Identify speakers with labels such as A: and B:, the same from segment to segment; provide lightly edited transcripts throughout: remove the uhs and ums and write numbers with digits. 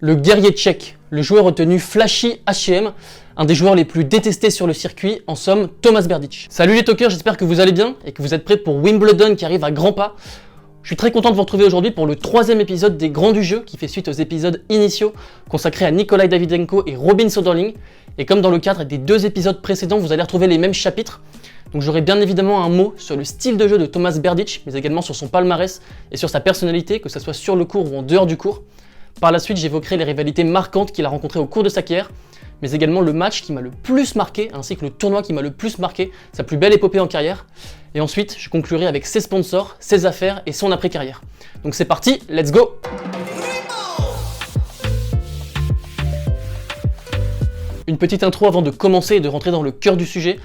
A: Le guerrier tchèque, le joueur retenu flashy H&M, un des joueurs les plus détestés sur le circuit, en somme Tomas Berdych. Salut les talkers, j'espère que vous allez bien et que vous êtes prêts pour Wimbledon qui arrive à grands pas. Je suis très content de vous retrouver aujourd'hui pour le 3e épisode des Grands du Jeu qui fait suite aux épisodes initiaux consacrés à Nikolai Davydenko et Robin Söderling. Et comme dans le cadre des 2 épisodes précédents, vous allez retrouver les mêmes chapitres. Donc j'aurai bien évidemment un mot sur le style de jeu de Tomas Berdych, mais également sur son palmarès et sur sa personnalité, que ce soit sur le court ou en dehors du court. Par la suite, j'évoquerai les rivalités marquantes qu'il a rencontrées au cours de sa carrière, mais également le match qui m'a le plus marqué, ainsi que le tournoi qui m'a le plus marqué, sa plus belle épopée en carrière. Et ensuite, je conclurai avec ses sponsors, ses affaires et son après-carrière. Donc c'est parti, let's go! Une petite intro avant de commencer et de rentrer dans le cœur du sujet.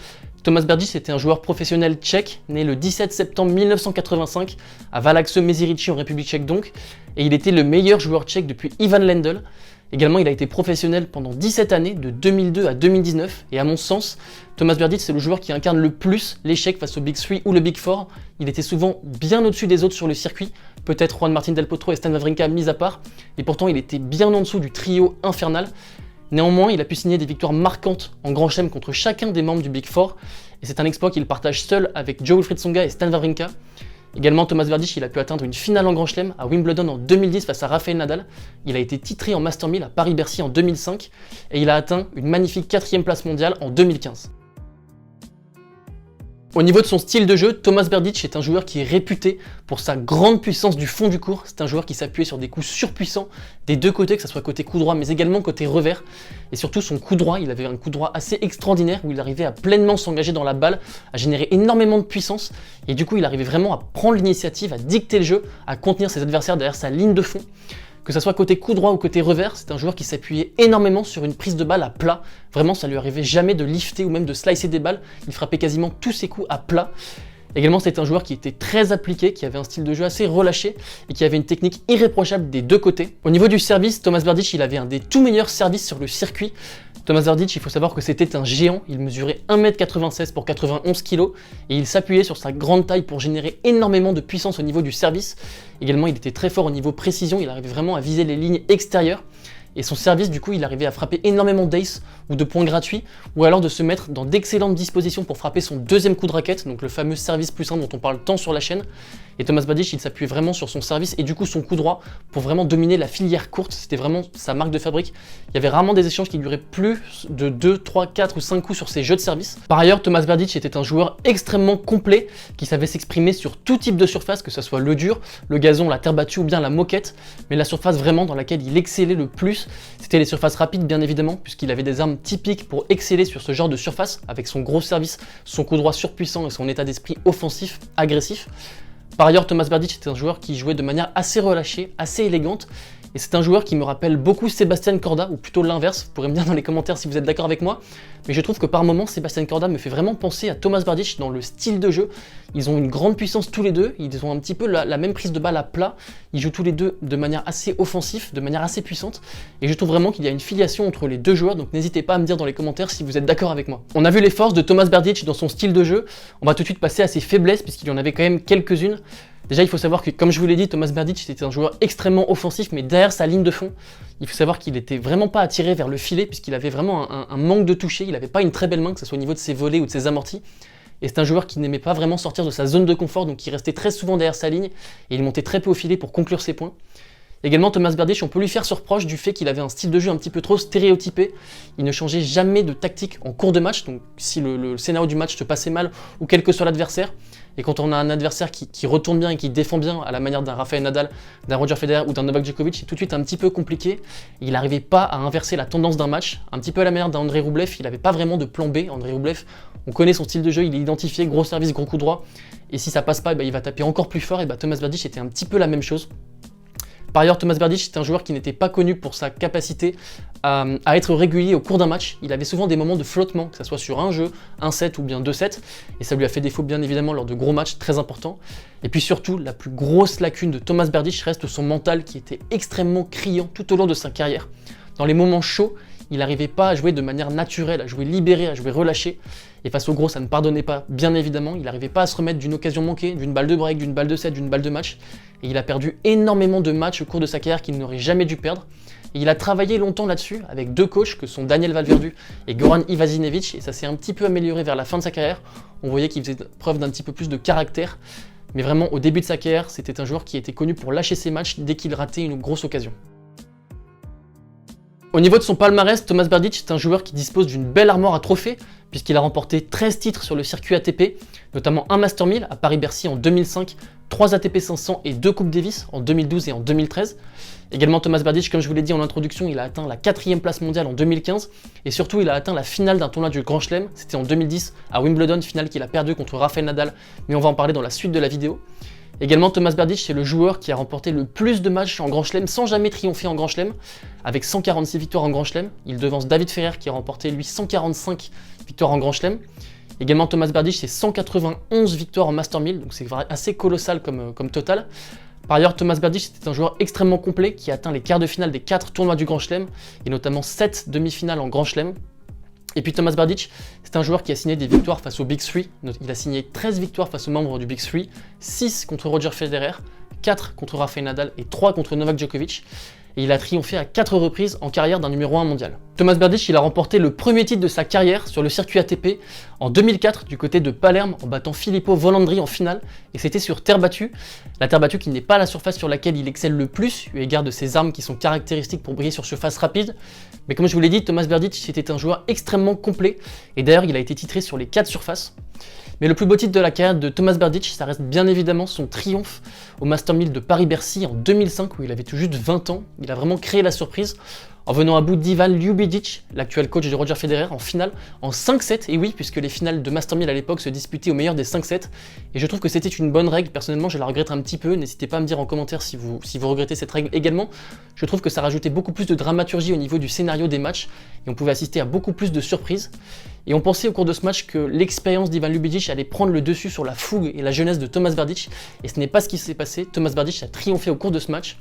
A: Tomas Berdych était un joueur professionnel tchèque, né le 17 septembre 1985 à Valaxe Meziříčí en République tchèque donc, et il était le meilleur joueur tchèque depuis Ivan Lendl. Également, il a été professionnel pendant 17 années, de 2002 à 2019, et à mon sens, Tomas Berdych c'est le joueur qui incarne le plus l'échec face au Big 3 ou le Big 4. Il était souvent bien au-dessus des autres sur le circuit, peut-être Juan Martín del Potro et Stan Wawrinka mis à part, et pourtant il était bien en dessous du trio infernal. Néanmoins, il a pu signer des victoires marquantes en Grand Chelem contre chacun des membres du Big 4, et c'est un exploit qu'il partage seul avec Jo-Wilfried Tsonga et Stan Wawrinka. Également, Tomas Berdych il a pu atteindre une finale en Grand Chelem à Wimbledon en 2010 face à Rafael Nadal. Il a été titré en Master 1000 à Paris-Bercy en 2005, et il a atteint une magnifique 4e place mondiale en 2015. Au niveau de son style de jeu, Tomas Berdych est un joueur qui est réputé pour sa grande puissance du fond du court. C'est un joueur qui s'appuyait sur des coups surpuissants des deux côtés, que ce soit côté coup droit mais également côté revers. Et surtout son coup droit, il avait un coup droit assez extraordinaire où il arrivait à pleinement s'engager dans la balle, à générer énormément de puissance. Et du coup il arrivait vraiment à prendre l'initiative, à dicter le jeu, à contenir ses adversaires derrière sa ligne de fond. Que ce soit côté coup droit ou côté revers, c'est un joueur qui s'appuyait énormément sur une prise de balle à plat. Vraiment, ça lui arrivait jamais de lifter ou même de slicer des balles. Il frappait quasiment tous ses coups à plat. Également, c'était un joueur qui était très appliqué, qui avait un style de jeu assez relâché et qui avait une technique irréprochable des deux côtés. Au niveau du service, Tomas Berdych, il avait un des tout meilleurs services sur le circuit. Tomas Berdych, il faut savoir que c'était un géant, il mesurait 1m96 pour 91 kg et il s'appuyait sur sa grande taille pour générer énormément de puissance au niveau du service. Également, il était très fort au niveau précision, il arrivait vraiment à viser les lignes extérieures. Et son service, du coup, il arrivait à frapper énormément d'ace ou de points gratuits, ou alors de se mettre dans d'excellentes dispositions pour frapper son deuxième coup de raquette, donc le fameux service plus 1 dont on parle tant sur la chaîne. Et Tomas Berdych, il s'appuyait vraiment sur son service et du coup son coup droit pour vraiment dominer la filière courte. C'était vraiment sa marque de fabrique. Il y avait rarement des échanges qui duraient plus de 2, 3, 4 ou 5 coups sur ses jeux de service. Par ailleurs, Tomas Berdych était un joueur extrêmement complet qui savait s'exprimer sur tout type de surface, que ce soit le dur, le gazon, la terre battue ou bien la moquette. Mais la surface vraiment dans laquelle il excellait le plus, c'était les surfaces rapides bien évidemment, puisqu'il avait des armes typiques pour exceller sur ce genre de surface, avec son gros service, son coup droit surpuissant et son état d'esprit offensif, agressif. Par ailleurs, Tomas Berdych était un joueur qui jouait de manière assez relâchée, assez élégante, et c'est un joueur qui me rappelle beaucoup Sebastian Korda, ou plutôt l'inverse, vous pourrez me dire dans les commentaires si vous êtes d'accord avec moi, mais je trouve que par moments, Sebastian Korda me fait vraiment penser à Tomas Berdych dans le style de jeu. Ils ont une grande puissance tous les deux, ils ont un petit peu la même prise de balle à plat, ils jouent tous les deux de manière assez offensive, de manière assez puissante, et je trouve vraiment qu'il y a une filiation entre les deux joueurs, donc n'hésitez pas à me dire dans les commentaires si vous êtes d'accord avec moi. On a vu les forces de Tomas Berdych dans son style de jeu, on va tout de suite passer à ses faiblesses, puisqu'il y en avait quand même quelques-unes. Déjà, il faut savoir que, comme je vous l'ai dit, Tomas Berdych était un joueur extrêmement offensif, mais derrière sa ligne de fond, il faut savoir qu'il était vraiment pas attiré vers le filet, puisqu'il avait vraiment un manque de toucher, il n'avait pas une très belle main, que ce soit au niveau de ses volets ou de ses amortis. Et c'est un joueur qui n'aimait pas vraiment sortir de sa zone de confort, donc il restait très souvent derrière sa ligne, et il montait très peu au filet pour conclure ses points. Également, Tomas Berdych, on peut lui faire ce reproche du fait qu'il avait un style de jeu un petit peu trop stéréotypé. Il ne changeait jamais de tactique en cours de match, donc si le scénario du match se passait mal, ou quel que soit l'adversaire, et quand on a un adversaire qui retourne bien et qui défend bien, à la manière d'un Rafael Nadal, d'un Roger Federer ou d'un Novak Djokovic, c'est tout de suite un petit peu compliqué. Il n'arrivait pas à inverser la tendance d'un match, un petit peu à la manière d'Andrei Rublev, il n'avait pas vraiment de plan B. Andrei Rublev, on connaît son style de jeu, il est identifié, gros service, gros coup droit, et si ça passe pas, il va taper encore plus fort, et Tomas Berdych était un petit peu la même chose. Par ailleurs, Tomas Berdych était un joueur qui n'était pas connu pour sa capacité à être régulier au cours d'un match. Il avait souvent des moments de flottement, que ce soit sur un jeu, un set ou bien 2 sets, et ça lui a fait défaut bien évidemment lors de gros matchs très importants. Et puis surtout, la plus grosse lacune de Tomas Berdych reste son mental qui était extrêmement criant tout au long de sa carrière. Dans les moments chauds, il n'arrivait pas à jouer de manière naturelle, à jouer libéré, à jouer relâché. Et face au gros, ça ne pardonnait pas, bien évidemment. Il n'arrivait pas à se remettre d'une occasion manquée, d'une balle de break, d'une balle de set, d'une balle de match. Et il a perdu énormément de matchs au cours de sa carrière qu'il n'aurait jamais dû perdre. Et il a travaillé longtemps là-dessus avec 2 coachs que sont Daniel Valverdu et Goran Ivanisevic, et ça s'est un petit peu amélioré vers la fin de sa carrière. On voyait qu'il faisait preuve d'un petit peu plus de caractère, mais vraiment au début de sa carrière, c'était un joueur qui était connu pour lâcher ses matchs dès qu'il ratait une grosse occasion. Au niveau de son palmarès, Tomas Berdych est un joueur qui dispose d'une belle armoire à trophées, puisqu'il a remporté 13 titres sur le circuit ATP, notamment un Master 1000 à Paris-Bercy en 2005, 3 ATP 500 et 2 Coupes Davis en 2012 et en 2013. Également Tomas Berdych, comme je vous l'ai dit en introduction, il a atteint la 4e place mondiale en 2015, et surtout il a atteint la finale d'un tournoi du Grand Chelem, c'était en 2010 à Wimbledon, finale qu'il a perdu contre Rafael Nadal, mais on va en parler dans la suite de la vidéo. Également, Tomas Berdych, c'est le joueur qui a remporté le plus de matchs en Grand Chelem sans jamais triompher en Grand Chelem, avec 146 victoires en Grand Chelem. Il devance David Ferrer qui a remporté lui 145 victoires en Grand Chelem. Également, Tomas Berdych, c'est 191 victoires en Master 1000, donc c'est assez colossal comme total. Par ailleurs, Tomas Berdych, c'était un joueur extrêmement complet qui a atteint les quarts de finale des 4 tournois du Grand Chelem, et notamment 7 demi-finales en Grand Chelem. Et puis Tomas Berdych, c'est un joueur qui a signé des victoires face au Big 3. Il a signé 13 victoires face aux membres du Big 3, 6 contre Roger Federer, 4 contre Rafael Nadal et 3 contre Novak Djokovic. Et il a triomphé à 4 reprises en carrière d'un numéro 1 mondial. Tomas Berdych, il a remporté le premier titre de sa carrière sur le circuit ATP en 2004 du côté de Palerme en battant Filippo Volandri en finale, et c'était sur terre battue. La terre battue qui n'est pas la surface sur laquelle il excelle le plus, eu égard de ses armes qui sont caractéristiques pour briller sur surface rapide. Mais comme je vous l'ai dit, Tomas Berdych c'était un joueur extrêmement complet, et d'ailleurs il a été titré sur les 4 surfaces. Mais le plus beau titre de la carrière de Tomas Berdych, ça reste bien évidemment son triomphe au Master 1000 de Paris-Bercy en 2005 où il avait tout juste 20 ans. Il a vraiment créé la surprise en venant à bout d'Ivan Ljubicic, l'actuel coach de Roger Federer, en finale en 5-7. Et oui, puisque les finales de Master 1000 à l'époque se disputaient au meilleur des 5-7. Et je trouve que c'était une bonne règle. Personnellement, je la regrette un petit peu. N'hésitez pas à me dire en commentaire si vous regrettez cette règle également. Je trouve que ça rajoutait beaucoup plus de dramaturgie au niveau du scénario des matchs et on pouvait assister à beaucoup plus de surprises. Et on pensait au cours de ce match que l'expérience d'Ivan Ljubicic allait prendre le dessus sur la fougue et la jeunesse de Tomas Berdych. Et ce n'est pas ce qui s'est passé. Tomas Berdych a triomphé au cours de ce match.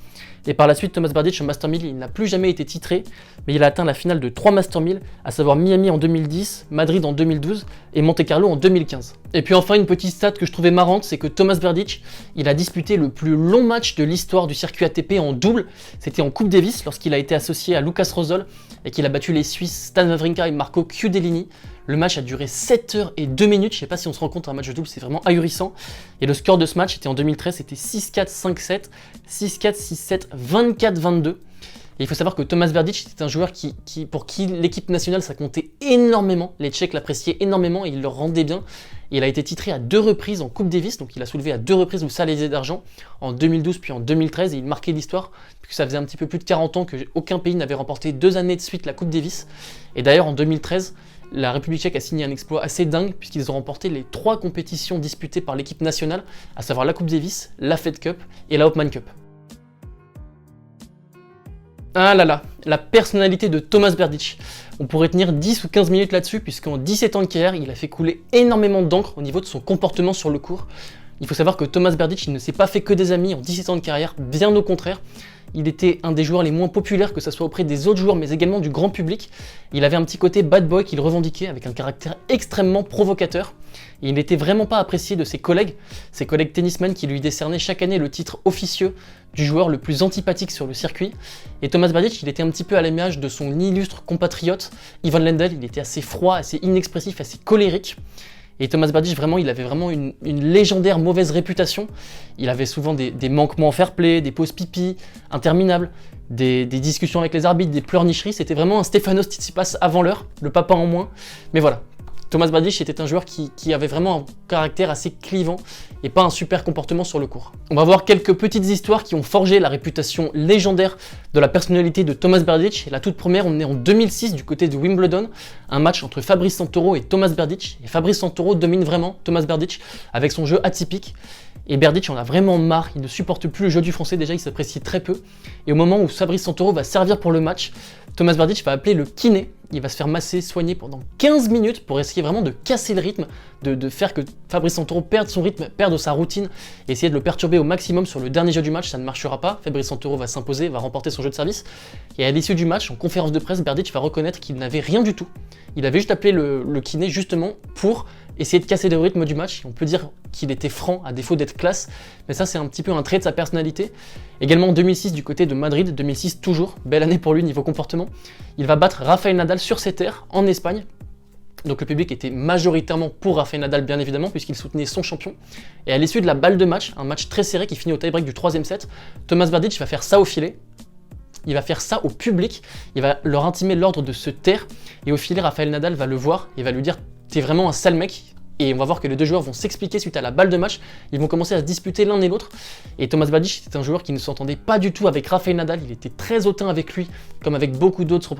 A: Et par la suite, Tomas Berdych en Master 1000, il n'a plus jamais été titré, mais il a atteint la finale de 3 Master 1000, à savoir Miami en 2010, Madrid en 2012 et Monte-Carlo en 2015. Et puis enfin, une petite stat que je trouvais marrante, c'est que Tomas Berdych, il a disputé le plus long match de l'histoire du circuit ATP en double. C'était en Coupe Davis, lorsqu'il a été associé à Lucas Rosol et qu'il a battu les Suisses Stan Wawrinka et Marco Chiudellini. Le match a duré 7 heures et 2 minutes, je sais pas si on se rend compte, un match de double, c'est vraiment ahurissant. Et le score de ce match était en 2013, c'était 6-4, 5-7, 6-4, 6-7, 24-22. Et il faut savoir que Tomas Berdych était un joueur pour qui l'équipe nationale ça comptait énormément, les Tchèques l'appréciaient énormément et il leur rendait bien. Et il a été titré à 2 reprises en Coupe Davis, donc il a soulevé à 2 reprises le Salésé d'argent, en 2012 puis en 2013, et il marquait l'histoire, puisque ça faisait un petit peu plus de 40 ans qu'aucun pays n'avait remporté 2 années de suite la Coupe Davis. Et d'ailleurs en 2013, la République tchèque a signé un exploit assez dingue, puisqu'ils ont remporté les 3 compétitions disputées par l'équipe nationale, à savoir la Coupe Davis, la Fed Cup et la Hopman Cup. Ah là là, la personnalité de Tomas Berdych. On pourrait tenir 10 ou 15 minutes là-dessus, puisqu'en 17 ans de carrière, il a fait couler énormément d'encre au niveau de son comportement sur le court. Il faut savoir que Tomas Berdych, il ne s'est pas fait que des amis en 17 ans de carrière, bien au contraire. Il était un des joueurs les moins populaires, que ce soit auprès des autres joueurs, mais également du grand public. Il avait un petit côté bad boy qu'il revendiquait, avec un caractère extrêmement provocateur. Et il n'était vraiment pas apprécié de ses collègues tennismen qui lui décernaient chaque année le titre officieux du joueur le plus antipathique sur le circuit. Et Tomas Berdych, il était un petit peu à l'image de son illustre compatriote Ivan Lendl. Il était assez froid, assez inexpressif, assez colérique. Et Tomas Berdych, vraiment, il avait vraiment une légendaire mauvaise réputation. Il avait souvent des manquements en fair play, des pauses pipi interminables, des discussions avec les arbitres, des pleurnicheries. C'était vraiment un Stefanos Tsitsipas avant l'heure, le papa en moins. Mais voilà, Tomas Berdych était un joueur qui avait vraiment un caractère assez clivant et pas un super comportement sur le court. On va voir quelques petites histoires qui ont forgé la réputation légendaire de la personnalité de Tomas Berdych. Et la toute première, on est en 2006 du côté de Wimbledon, un match entre Fabrice Santoro et Tomas Berdych. Et Fabrice Santoro domine vraiment Tomas Berdych avec son jeu atypique. Et Berdych en a vraiment marre, il ne supporte plus le jeu du français, déjà il s'apprécie très peu. Et au moment où Fabrice Santoro va servir pour le match, Tomas Berdych va appeler le kiné. Il va se faire masser, soigner pendant 15 minutes pour essayer vraiment de casser le rythme, de faire que Fabrice Santoro perde son rythme, perde sa routine, et essayer de le perturber au maximum sur le dernier jeu du match. Ça ne marchera pas, Fabrice Santoro va s'imposer, va remporter son jeu de service. Et à l'issue du match, en conférence de presse, Berdych va reconnaître qu'il n'avait rien du tout. Il avait juste appelé le kiné justement pour essayer de casser le rythme du match. On peut dire qu'il était franc à défaut d'être classe, mais ça c'est un petit peu un trait de sa personnalité. Également en 2006 du côté de Madrid, 2006 toujours, belle année pour lui niveau comportement. Il va battre Rafael Nadal sur ses terres en Espagne. Donc le public était majoritairement pour Rafael Nadal bien évidemment puisqu'il soutenait son champion. Et à l'issue de la balle de match, un match très serré qui finit au tie-break du 3e set, Tomas Berdych va faire ça au filet. Il va faire ça au public, il va leur intimer l'ordre de se taire, et au filet, Rafael Nadal va le voir et va lui dire « T'es vraiment un sale mec ». Et on va voir que les deux joueurs vont s'expliquer suite à la balle de match, ils vont commencer à se disputer l'un et l'autre. Et Tomas Berdych était un joueur qui ne s'entendait pas du tout avec Rafael Nadal, il était très hautain avec lui, comme avec beaucoup d'autres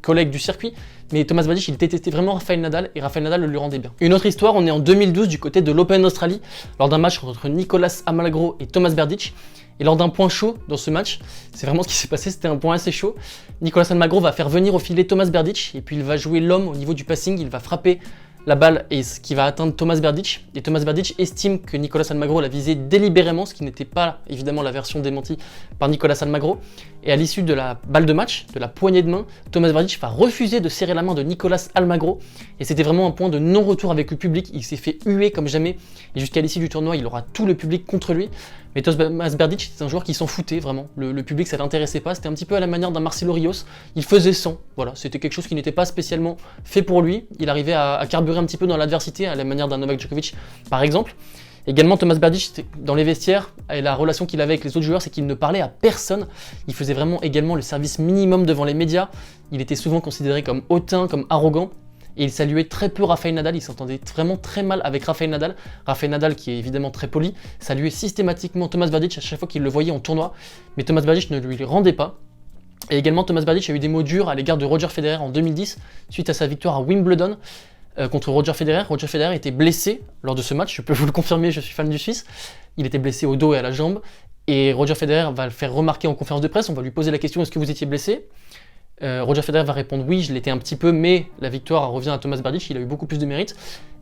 A: collègues du circuit. Mais Tomas Berdych, il détestait vraiment Rafael Nadal, et Rafael Nadal le lui rendait bien. Une autre histoire, on est en 2012 du côté de l'Open d'Australie, lors d'un match entre Nicolas Almagro et Tomas Berdych. Et lors d'un point chaud dans ce match, c'est vraiment ce qui s'est passé, c'était un point assez chaud. Nicolas Almagro va faire venir au filet Tomas Berdych, et puis il va jouer l'homme au niveau du passing, il va frapper la balle et ce qui va atteindre Tomas Berdych. Et Tomas Berdych estime que Nicolas Almagro l'a visé délibérément, ce qui n'était pas évidemment la version démentie par Nicolas Almagro. Et à l'issue de la balle de match, de la poignée de main, Tomas Berdych va refuser de serrer la main de Nicolas Almagro. Et c'était vraiment un point de non-retour avec le public. Il s'est fait huer comme jamais. Et jusqu'à l'issue du tournoi, il aura tout le public contre lui. Mais Tomas Berdych, c'est un joueur qui s'en foutait vraiment. Le public, ça l'intéressait pas. C'était un petit peu à la manière d'un Marcelo Rios. Il faisait sans. Voilà, c'était quelque chose qui n'était pas spécialement fait pour lui. Il arrivait à carburer un petit peu dans l'adversité, à la manière d'un Novak Djokovic, par exemple. Également, Tomas Berdych, dans les vestiaires, et la relation qu'il avait avec les autres joueurs, c'est qu'il ne parlait à personne. Il faisait vraiment également le service minimum devant les médias. Il était souvent considéré comme hautain, comme arrogant. Et il saluait très peu Rafael Nadal, il s'entendait vraiment très mal avec Rafael Nadal. Rafael Nadal, qui est évidemment très poli, saluait systématiquement Tomas Berdych à chaque fois qu'il le voyait en tournoi. Mais Tomas Berdych ne lui rendait pas. Et également, Tomas Berdych a eu des mots durs à l'égard de Roger Federer en 2010, suite à sa victoire à Wimbledon contre Roger Federer. Roger Federer était blessé lors de ce match, je peux vous le confirmer, je suis fan du Suisse. Il était blessé au dos et à la jambe. Et Roger Federer va le faire remarquer en conférence de presse, on va lui poser la question « Est-ce que vous étiez blessé ?» Roger Federer va répondre oui, je l'étais un petit peu, mais la victoire revient à Tomas Berdych, il a eu beaucoup plus de mérite.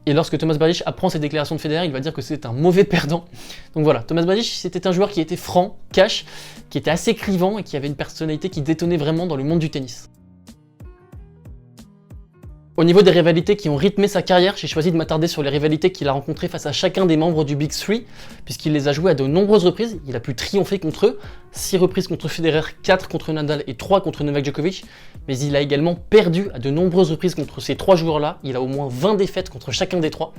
A: Et lorsque Tomas Berdych apprend cette déclaration de Federer, il va dire que c'est un mauvais perdant. Donc voilà, Tomas Berdych, c'était un joueur qui était franc, cash, qui était assez clivant et qui avait une personnalité qui détonnait vraiment dans le monde du tennis. Au niveau des rivalités qui ont rythmé sa carrière, j'ai choisi de m'attarder sur les rivalités qu'il a rencontrées face à chacun des membres du Big Three, puisqu'il les a jouées à de nombreuses reprises, il a pu triompher contre eux, 6 reprises contre Federer, 4 contre Nadal et 3 contre Novak Djokovic, mais il a également perdu à de nombreuses reprises contre ces 3 joueurs-là, il a au moins 20 défaites contre chacun des 3.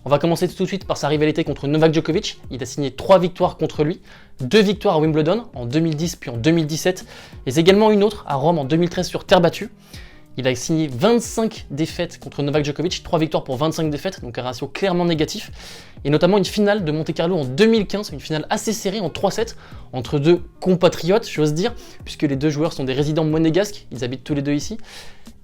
A: On va commencer tout de suite par sa rivalité contre Novak Djokovic, il a signé 3 victoires contre lui, 2 victoires à Wimbledon en 2010 puis en 2017, et également une autre à Rome en 2013 sur terre battue. Il a signé 25 défaites contre Novak Djokovic, 3 victoires pour 25 défaites, donc un ratio clairement négatif. Et notamment une finale de Monte-Carlo en 2015, une finale assez serrée en 3-7, entre deux compatriotes, j'ose dire, puisque les deux joueurs sont des résidents monégasques, ils habitent tous les deux ici.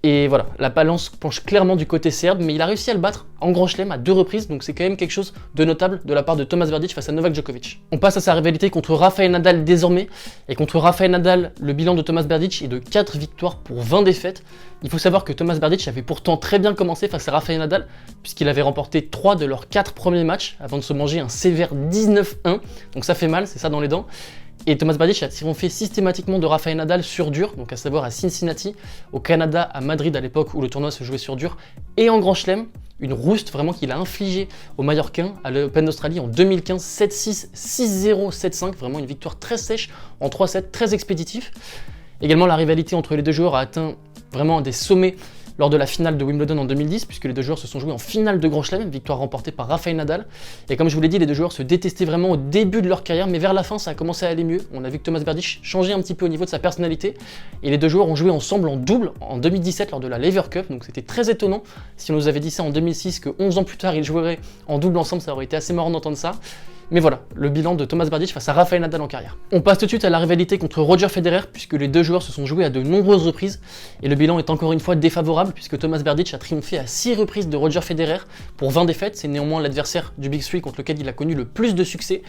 A: Et voilà, la balance penche clairement du côté serbe, mais il a réussi à le battre en Grand Chelem à 2 reprises, donc c'est quand même quelque chose de notable de la part de Tomas Berdych face à Novak Djokovic. On passe à sa rivalité contre Rafael Nadal désormais, et contre Rafael Nadal, le bilan de Tomas Berdych est de 4 victoires pour 20 défaites. Il faut savoir que Tomas Berdych avait pourtant très bien commencé face à Rafael Nadal, puisqu'il avait remporté 3 de leurs 4 premiers matchs, avant de se manger un sévère 19-1, donc ça fait mal, c'est ça dans les dents. Et Tomas Berdych a triomphé systématiquement de Rafael Nadal sur dur, donc à savoir à Cincinnati, au Canada, à Madrid à l'époque où le tournoi se jouait sur dur, et en Grand Chelem, une rouste vraiment qu'il a infligée aux Mallorquins à l'Open d'Australie en 2015, 7-6, 6-0, 7-5, vraiment une victoire très sèche en 3-7, très expéditif. Également la rivalité entre les deux joueurs a atteint vraiment des sommets lors de la finale de Wimbledon en 2010, puisque les deux joueurs se sont joués en finale de Grand Chelem, victoire remportée par Rafael Nadal. Et comme je vous l'ai dit, les deux joueurs se détestaient vraiment au début de leur carrière, mais vers la fin, ça a commencé à aller mieux. On a vu que Tomas Berdych changeait un petit peu au niveau de sa personnalité, et les deux joueurs ont joué ensemble en double en 2017 lors de la Lever Cup, donc c'était très étonnant. Si on nous avait dit ça en 2006, que 11 ans plus tard, ils joueraient en double ensemble, ça aurait été assez marrant d'entendre ça. Mais voilà, le bilan de Tomas Berdych face à Rafael Nadal en carrière. On passe tout de suite à la rivalité contre Roger Federer, puisque les deux joueurs se sont joués à de nombreuses reprises, et le bilan est encore une fois défavorable, puisque Tomas Berdych a triomphé à 6 reprises de Roger Federer pour 20 défaites, c'est néanmoins l'adversaire du Big Three contre lequel il a connu le plus de succès.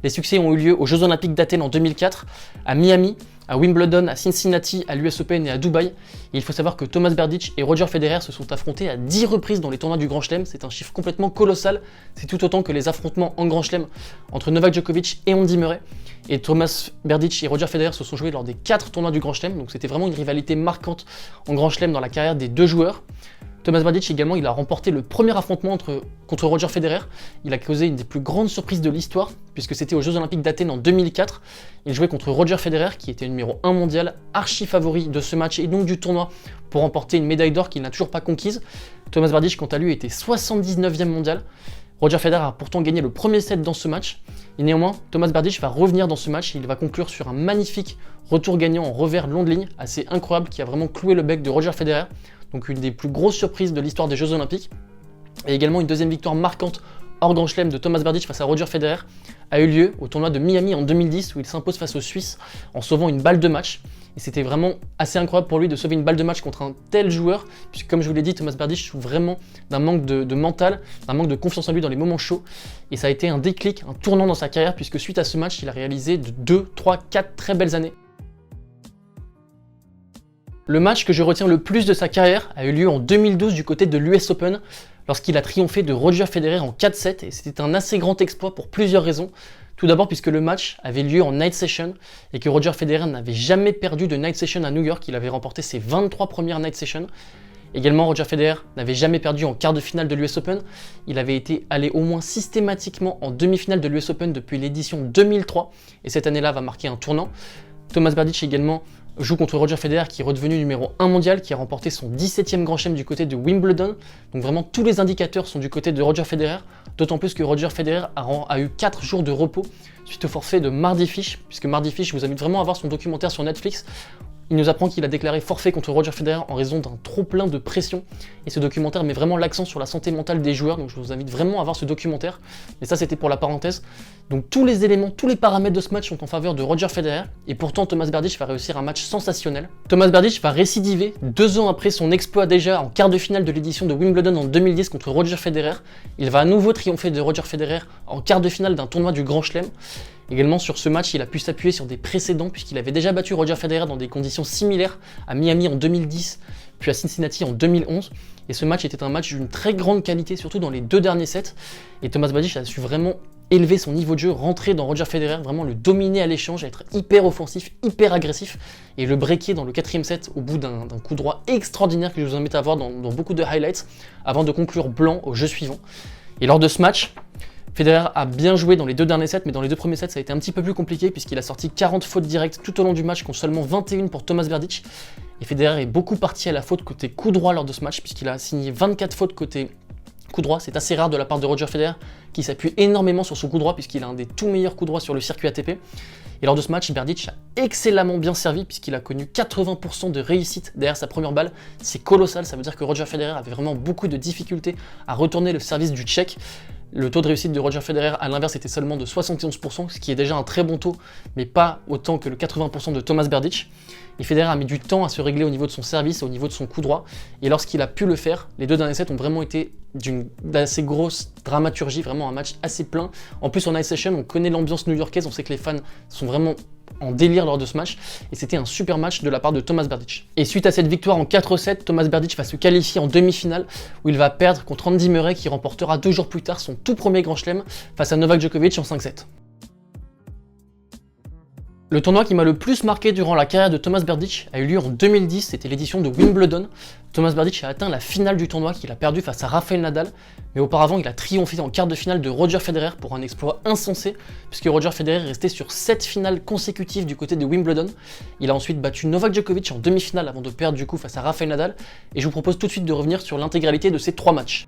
A: Les succès ont eu lieu aux Jeux Olympiques d'Athènes en 2004, à Miami, à Wimbledon, à Cincinnati, à l'US Open et à Dubaï. Et il faut savoir que Tomas Berdych et Roger Federer se sont affrontés à 10 reprises dans les tournois du Grand Chelem. C'est un chiffre complètement colossal. C'est tout autant que les affrontements en Grand Chelem entre Novak Djokovic et Andy Murray. Et Tomas Berdych et Roger Federer se sont joués lors des 4 tournois du Grand Chelem. Donc c'était vraiment une rivalité marquante en Grand Chelem dans la carrière des deux joueurs. Thomas Berdych également, il a remporté le premier affrontement contre Roger Federer. Il a causé une des plus grandes surprises de l'histoire, puisque c'était aux Jeux Olympiques d'Athènes en 2004. Il jouait contre Roger Federer, qui était numéro 1 mondial, archi favori de ce match et donc du tournoi pour remporter une médaille d'or qu'il n'a toujours pas conquise. Thomas Berdych, quant à lui, était 79e mondial. Roger Federer a pourtant gagné le premier set dans ce match. Et néanmoins, Thomas Berdych va revenir dans ce match. Il va conclure sur un magnifique retour gagnant en revers long de ligne, assez incroyable, qui a vraiment cloué le bec de Roger Federer. Donc une des plus grosses surprises de l'histoire des Jeux Olympiques. Et également une deuxième victoire marquante hors Grand Chelem de Thomas Berdych face à Roger Federer a eu lieu au tournoi de Miami en 2010 où il s'impose face aux Suisses en sauvant une balle de match. Et c'était vraiment assez incroyable pour lui de sauver une balle de match contre un tel joueur, puisque comme je vous l'ai dit, Thomas Berdych souffre vraiment d'un manque de mental, d'un manque de confiance en lui dans les moments chauds. Et ça a été un déclic, un tournant dans sa carrière, puisque suite à ce match, il a réalisé 2, 3, 4 très belles années. Le match que je retiens le plus de sa carrière a eu lieu en 2012 du côté de l'US Open, lorsqu'il a triomphé de Roger Federer en 4-7, et c'était un assez grand exploit pour plusieurs raisons. Tout d'abord puisque le match avait lieu en night session et que Roger Federer n'avait jamais perdu de night session à New York, il avait remporté ses 23 premières night sessions. Également, Roger Federer n'avait jamais perdu en quart de finale de l'US Open, il avait été allé au moins systématiquement en demi-finale de l'US Open depuis l'édition 2003, et cette année-là va marquer un tournant. Thomas Berdych également joue contre Roger Federer qui est redevenu numéro 1 mondial, qui a remporté son 17e Grand Chelem du côté de Wimbledon. Donc vraiment tous les indicateurs sont du côté de Roger Federer, d'autant plus que Roger Federer a eu 4 jours de repos suite au forfait de Mardy Fish, puisque Mardy Fish, je vous invite vraiment à voir son documentaire sur Netflix. Il nous apprend qu'il a déclaré forfait contre Roger Federer en raison d'un trop-plein de pression. Et ce documentaire met vraiment l'accent sur la santé mentale des joueurs, donc je vous invite vraiment à voir ce documentaire. Mais ça, c'était pour la parenthèse. Donc tous les éléments, tous les paramètres de ce match sont en faveur de Roger Federer. Et pourtant, Thomas Berdych va réussir un match sensationnel. Thomas Berdych va récidiver 2 ans après son exploit déjà en quart de finale de l'édition de Wimbledon en 2010 contre Roger Federer. Il va à nouveau triompher de Roger Federer en quart de finale d'un tournoi du Grand Chelem. Également sur ce match, il a pu s'appuyer sur des précédents puisqu'il avait déjà battu Roger Federer dans des conditions similaires à Miami en 2010, puis à Cincinnati en 2011. Et ce match était un match d'une très grande qualité, surtout dans les 2 derniers sets. Et Thomas Berdych a su vraiment élever son niveau de jeu, rentrer dans Roger Federer, vraiment le dominer à l'échange, être hyper offensif, hyper agressif, et le breaker dans le 4e set au bout d'un coup droit extraordinaire que je vous invite à voir dans beaucoup de highlights, avant de conclure blanc au jeu suivant. Et lors de ce match, Federer a bien joué dans les 2 derniers sets, mais dans les 2 premiers sets, ça a été un petit peu plus compliqué puisqu'il a sorti 40 fautes directes tout au long du match, contre seulement 21 pour Thomas Berdych. Et Federer est beaucoup parti à la faute côté coup droit lors de ce match, puisqu'il a signé 24 fautes côté coup droit. C'est assez rare de la part de Roger Federer, qui s'appuie énormément sur son coup droit, puisqu'il a un des tout meilleurs coups droits sur le circuit ATP. Et lors de ce match, Berdych a excellemment bien servi, puisqu'il a connu 80% de réussite derrière sa première balle. C'est colossal, ça veut dire que Roger Federer avait vraiment beaucoup de difficultés à retourner le service du Tchèque. Le taux de réussite de Roger Federer, à l'inverse, était seulement de 71%, ce qui est déjà un très bon taux, mais pas autant que le 80% de Thomas Berdych. Et Federer a mis du temps à se régler au niveau de son service, au niveau de son coup droit, et lorsqu'il a pu le faire, les 2 derniers sets ont vraiment été d'assez grosse dramaturgie, vraiment un match assez plein. En plus, en night session, on connaît l'ambiance new-yorkaise, on sait que les fans sont vraiment en délire lors de ce match, et c'était un super match de la part de Thomas Berdych. Et suite à cette victoire en 4-7, Thomas Berdych va se qualifier en demi-finale, où il va perdre contre Andy Murray, qui remportera 2 jours plus tard son tout premier Grand Chelem face à Novak Djokovic en 5-7. Le tournoi qui m'a le plus marqué durant la carrière de Thomas Berdych a eu lieu en 2010, c'était l'édition de Wimbledon. Thomas Berdych a atteint la finale du tournoi qu'il a perdu face à Rafael Nadal, mais auparavant il a triomphé en quart de finale de Roger Federer pour un exploit insensé, puisque Roger Federer est resté sur 7 finales consécutives du côté de Wimbledon. Il a ensuite battu Novak Djokovic en demi-finale avant de perdre du coup face à Rafael Nadal, et je vous propose tout de suite de revenir sur l'intégralité de ces 3 matchs.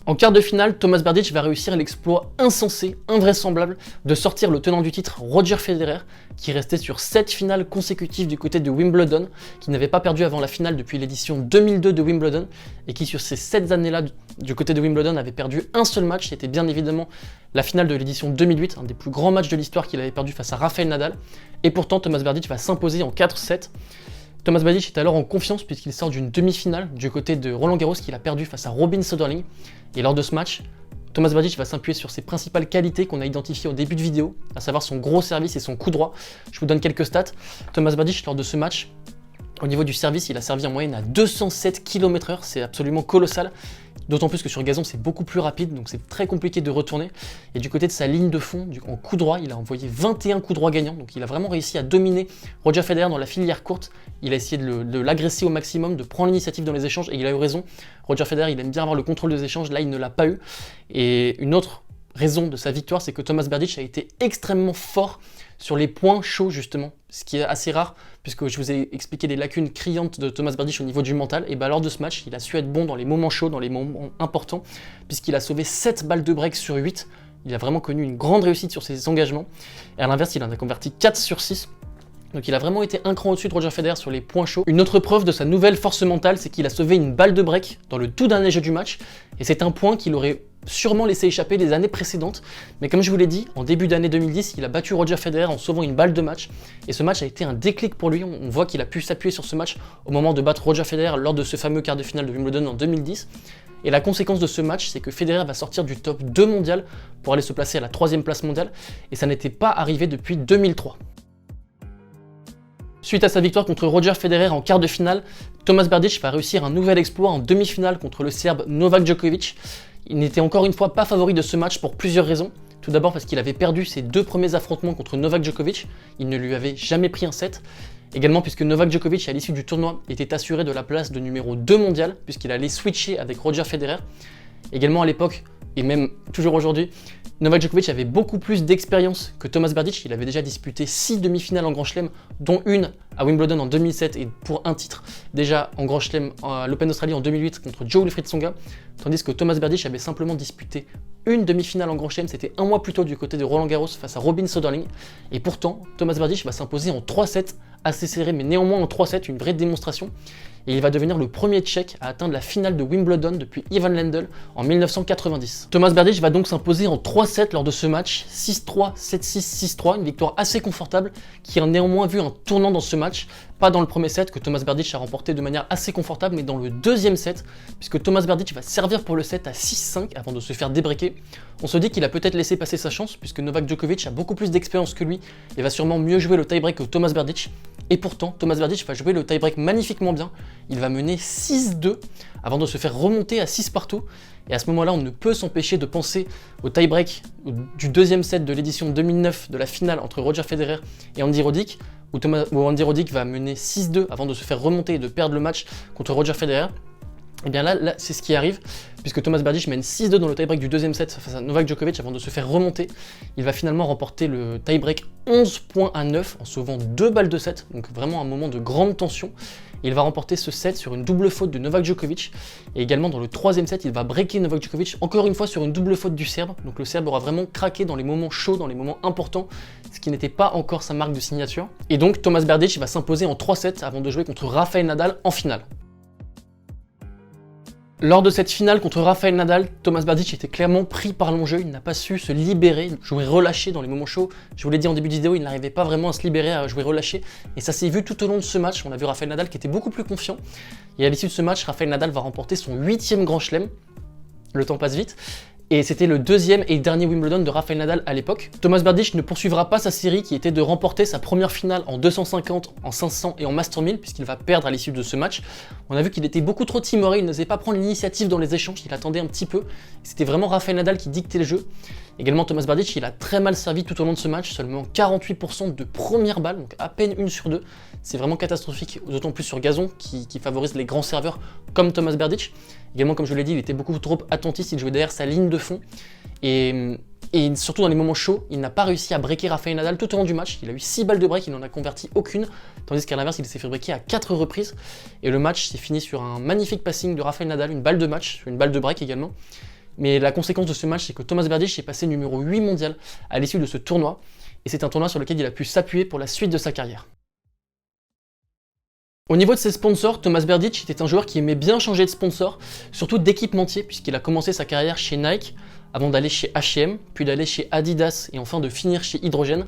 A: En quart de finale, Thomas Berdych va réussir l'exploit insensé, invraisemblable, de sortir le tenant du titre Roger Federer, qui restait sur 7 finales consécutives du côté de Wimbledon, qui n'avait pas perdu avant la finale depuis l'édition 2002 de Wimbledon, et qui sur ces 7 années-là du côté de Wimbledon avait perdu un seul match, c'était bien évidemment la finale de l'édition 2008, un des plus grands matchs de l'histoire qu'il avait perdu face à Rafael Nadal, et pourtant Thomas Berdych va s'imposer en 4-7. Thomas Berdych est alors en confiance puisqu'il sort d'une demi-finale du côté de Roland Garros qu'il a perdu face à Robin Söderling. Et lors de ce match, Thomas Berdych va s'appuyer sur ses principales qualités qu'on a identifiées au début de vidéo, à savoir son gros service et son coup droit. Je vous donne quelques stats. Thomas Berdych, lors de ce match, Au niveau du service, il a servi en moyenne à 207 km/h, c'est absolument colossal. D'autant plus que sur gazon, c'est beaucoup plus rapide, donc c'est très compliqué de retourner. Et du côté de sa ligne de fond, en coup droit, il a envoyé 21 coups droits gagnants. Donc il a vraiment réussi à dominer Roger Federer dans la filière courte. Il a essayé de l'agresser au maximum, de prendre l'initiative dans les échanges, et il a eu raison. Roger Federer, il aime bien avoir le contrôle des échanges, là il ne l'a pas eu. Et une autre raison de sa victoire, c'est que Thomas Berdych a été extrêmement fort sur les points chauds justement, ce qui est assez rare, puisque je vous ai expliqué les lacunes criantes de Thomas Berdych au niveau du mental, et lors de ce match, il a su être bon dans les moments chauds, dans les moments importants, puisqu'il a sauvé 7 balles de break sur 8, il a vraiment connu une grande réussite sur ses engagements, et à l'inverse, il en a converti 4 sur 6, donc il a vraiment été un cran au-dessus de Roger Federer sur les points chauds. Une autre preuve de sa nouvelle force mentale, c'est qu'il a sauvé une balle de break dans le tout dernier jeu du match, et c'est un point qu'il aurait sûrement laissé échapper les années précédentes, mais comme je vous l'ai dit, en début d'année 2010, il a battu Roger Federer en sauvant une balle de match, et ce match a été un déclic pour lui. On voit qu'il a pu s'appuyer sur ce match au moment de battre Roger Federer lors de ce fameux quart de finale de Wimbledon en 2010, et la conséquence de ce match, c'est que Federer va sortir du top 2 mondial pour aller se placer à la 3e place mondiale, et ça n'était pas arrivé depuis 2003. Suite à sa victoire contre Roger Federer en quart de finale, Thomas Berdych va réussir un nouvel exploit en demi-finale contre le Serbe Novak Djokovic. Il n'était encore une fois pas favori de ce match pour plusieurs raisons. Tout d'abord parce qu'il avait perdu ses 2 premiers affrontements contre Novak Djokovic, il ne lui avait jamais pris un set. Également puisque Novak Djokovic à l'issue du tournoi était assuré de la place de numéro 2 mondial, puisqu'il allait switcher avec Roger Federer. Également à l'époque, et même toujours aujourd'hui, Novak Djokovic avait beaucoup plus d'expérience que Thomas Berdych. Il avait déjà disputé 6 demi-finales en Grand Chelem, dont une à Wimbledon en 2007 et pour un titre déjà en Grand Chelem à l'Open d'Australie en 2008 contre Joe-Wilfried Tsonga, tandis que Thomas Berdych avait simplement disputé une demi-finale en Grand Chelem, c'était un mois plus tôt du côté de Roland Garros face à Robin Söderling, et pourtant Thomas Berdych va s'imposer en 3-7, assez serré mais néanmoins en 3-7, une vraie démonstration, et il va devenir le premier Tchèque à atteindre la finale de Wimbledon depuis Ivan Lendl en 1990. Thomas Berdych va donc s'imposer en 3-7 lors de ce match, 6-3, 7-6, 6-3, une victoire assez confortable qui a néanmoins vu un tournant dans ce match, pas dans le premier set que Thomas Berdych a remporté de manière assez confortable, mais dans le deuxième set, puisque Thomas Berdych va servir pour le set à 6-5 avant de se faire débreaker. On se dit qu'il a peut-être laissé passer sa chance, puisque Novak Djokovic a beaucoup plus d'expérience que lui et va sûrement mieux jouer le tie-break que Thomas Berdych. Et pourtant, Thomas Berdych va jouer le tie-break magnifiquement bien. Il va mener 6-2 avant de se faire remonter à 6 partout. Et à ce moment-là, on ne peut s'empêcher de penser au tie-break du deuxième set de l'édition 2009 de la finale entre Roger Federer et Andy Roddick, où Andy Roddick va mener 6-2 avant de se faire remonter et de perdre le match contre Roger Federer. Et bien là c'est ce qui arrive, puisque Thomas Berdych mène 6-2 dans le tie-break du deuxième set face à Novak Djokovic avant de se faire remonter. Il va finalement remporter le tie-break 11 points à 9 en sauvant 2 balles de set, donc vraiment un moment de grande tension. Il va remporter ce set sur une double faute de Novak Djokovic, et également dans le troisième set, il va breaker Novak Djokovic, encore une fois sur une double faute du Serbe, donc le Serbe aura vraiment craqué dans les moments chauds, dans les moments importants, ce qui n'était pas encore sa marque de signature. Et donc Thomas Berdych va s'imposer en 3-7 avant de jouer contre Rafael Nadal en finale. Lors de cette finale contre Rafael Nadal, Thomas Berdych était clairement pris par l'enjeu, il n'a pas su se libérer, jouer relâché dans les moments chauds. Je vous l'ai dit en début de vidéo, il n'arrivait pas vraiment à se libérer, à jouer relâché, et ça s'est vu tout au long de ce match. On a vu Rafael Nadal qui était beaucoup plus confiant, et à l'issue de ce match, Rafael Nadal va remporter son 8e Grand Chelem. Le temps passe vite. Et c'était le deuxième et dernier Wimbledon de Rafael Nadal à l'époque. Thomas Berdych ne poursuivra pas sa série qui était de remporter sa première finale en 250, en 500 et en Master 1000, puisqu'il va perdre à l'issue de ce match. On a vu qu'il était beaucoup trop timoré, il n'osait pas prendre l'initiative dans les échanges, il attendait un petit peu. C'était vraiment Rafael Nadal qui dictait le jeu. Également Thomas Berdych, il a très mal servi tout au long de ce match, seulement 48% de première balle, donc à peine 1 sur 2. C'est vraiment catastrophique, d'autant plus sur gazon qui favorise les grands serveurs comme Thomas Berdych. Également, comme je vous l'ai dit, il était beaucoup trop attentiste, il jouait derrière sa ligne de fond. Et surtout dans les moments chauds, il n'a pas réussi à breaker Rafael Nadal tout au long du match. Il a eu 6 balles de break, il n'en a converti aucune, tandis qu'à l'inverse, il s'est fait breaker à 4 reprises. Et le match s'est fini sur un magnifique passing de Rafael Nadal, une balle de match, une balle de break également. Mais la conséquence de ce match, c'est que Thomas Berdych est passé numéro 8 mondial à l'issue de ce tournoi. Et c'est un tournoi sur lequel il a pu s'appuyer pour la suite de sa carrière. Au niveau de ses sponsors, Thomas Berdych était un joueur qui aimait bien changer de sponsor, surtout d'équipementier, puisqu'il a commencé sa carrière chez Nike, avant d'aller chez H&M, puis d'aller chez Adidas et enfin de finir chez Hydrogen.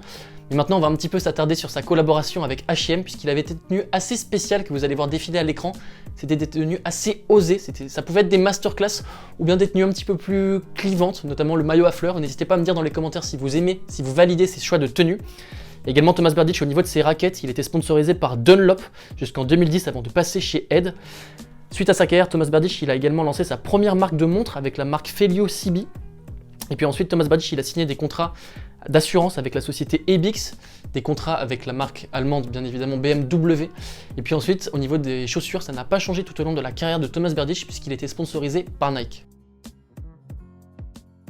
A: Mais maintenant, on va un petit peu s'attarder sur sa collaboration avec H&M, puisqu'il avait des tenues assez spéciales que vous allez voir défiler à l'écran. C'était des tenues assez osées, ça pouvait être des masterclass ou bien des tenues un petit peu plus clivantes, notamment le maillot à fleurs. N'hésitez pas à me dire dans les commentaires si vous aimez, si vous validez ces choix de tenues. Également Thomas Berdych, au niveau de ses raquettes, il était sponsorisé par Dunlop jusqu'en 2010 avant de passer chez Ed. Suite à sa carrière, Thomas Berdych il a également lancé sa première marque de montre avec la marque Felio CB. Et puis ensuite, Thomas Berdych il a signé des contrats d'assurance avec la société Ebix, des contrats avec la marque allemande, bien évidemment BMW. Et puis ensuite, au niveau des chaussures, ça n'a pas changé tout au long de la carrière de Thomas Berdych puisqu'il était sponsorisé par Nike.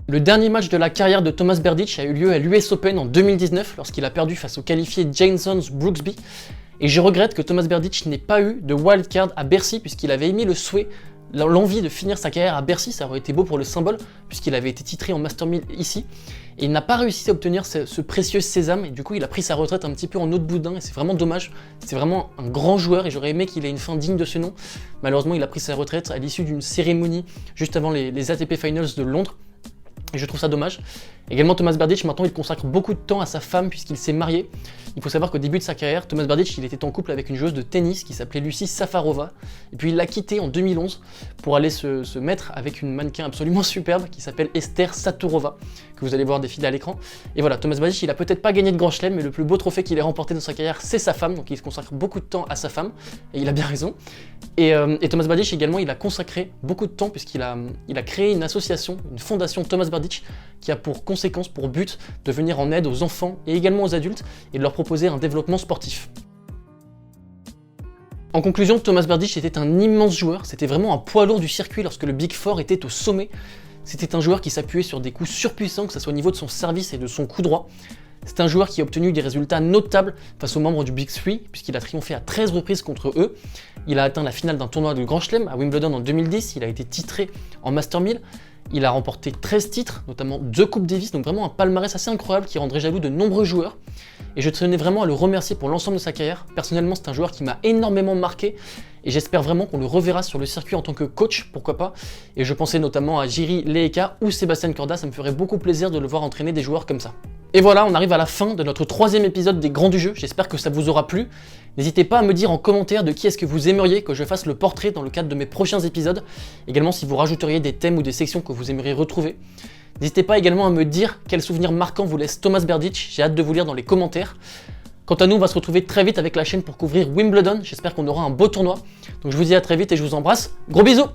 A: Le dernier match de la carrière de Thomas Berdych a eu lieu à l'US Open en 2019 lorsqu'il a perdu face au qualifié Jason Brooksby. Et je regrette que Thomas Berdych n'ait pas eu de wildcard à Bercy puisqu'il avait émis le souhait, l'envie de finir sa carrière à Bercy, ça aurait été beau pour le symbole puisqu'il avait été titré en Master 1000 ici. Et il n'a pas réussi à obtenir ce précieux sésame et du coup il a pris sa retraite un petit peu en eau de boudin et c'est vraiment dommage. C'est vraiment un grand joueur et j'aurais aimé qu'il ait une fin digne de ce nom. Malheureusement il a pris sa retraite à l'issue d'une cérémonie juste avant les ATP Finals de Londres. Et je trouve ça dommage. Également Thomas Berdych, maintenant il consacre beaucoup de temps à sa femme puisqu'il s'est marié. Il faut savoir qu'au début de sa carrière, Thomas Berdych il était en couple avec une joueuse de tennis qui s'appelait Lucie Safarova. Et puis il l'a quittée en 2011 pour aller se mettre avec une mannequin absolument superbe qui s'appelle Esther Saturova, que vous allez voir défiler à l'écran. Et voilà, Thomas Berdych il a peut-être pas gagné de grand chelem, mais le plus beau trophée qu'il ait remporté dans sa carrière c'est sa femme, donc il se consacre beaucoup de temps à sa femme, et il a bien raison. Et Thomas Berdych également il a consacré beaucoup de temps puisqu'il a créé une association, une fondation Thomas Berdych qui a pour conséquence, pour but, de venir en aide aux enfants et également aux adultes et de leur proposer un développement sportif. En conclusion, Thomas Berdych était un immense joueur, c'était vraiment un poids lourd du circuit lorsque le Big Four était au sommet. C'était un joueur qui s'appuyait sur des coups surpuissants, que ce soit au niveau de son service et de son coup droit. C'est un joueur qui a obtenu des résultats notables face aux membres du Big Three, puisqu'il a triomphé à 13 reprises contre eux. Il a atteint la finale d'un tournoi de Grand Chelem à Wimbledon en 2010, il a été titré en Master 1000. Il a remporté 13 titres, notamment 2 Coupes Davis, donc vraiment un palmarès assez incroyable qui rendrait jaloux de nombreux joueurs. Et je tenais vraiment à le remercier pour l'ensemble de sa carrière. Personnellement, c'est un joueur qui m'a énormément marqué et j'espère vraiment qu'on le reverra sur le circuit en tant que coach, pourquoi pas. Et je pensais notamment à Jiri Leeka ou Sébastien Corda, ça me ferait beaucoup plaisir de le voir entraîner des joueurs comme ça. Et voilà, on arrive à la fin de notre 3e épisode des Grands du Jeu, j'espère que ça vous aura plu. N'hésitez pas à me dire en commentaire de qui est-ce que vous aimeriez que je fasse le portrait dans le cadre de mes prochains épisodes. Également si vous rajouteriez des thèmes ou des sections que vous aimeriez retrouver. N'hésitez pas également à me dire quels souvenirs marquants vous laisse Thomas Berdych, j'ai hâte de vous lire dans les commentaires. Quant à nous, on va se retrouver très vite avec la chaîne pour couvrir Wimbledon, j'espère qu'on aura un beau tournoi. Donc je vous dis à très vite et je vous embrasse, gros bisous!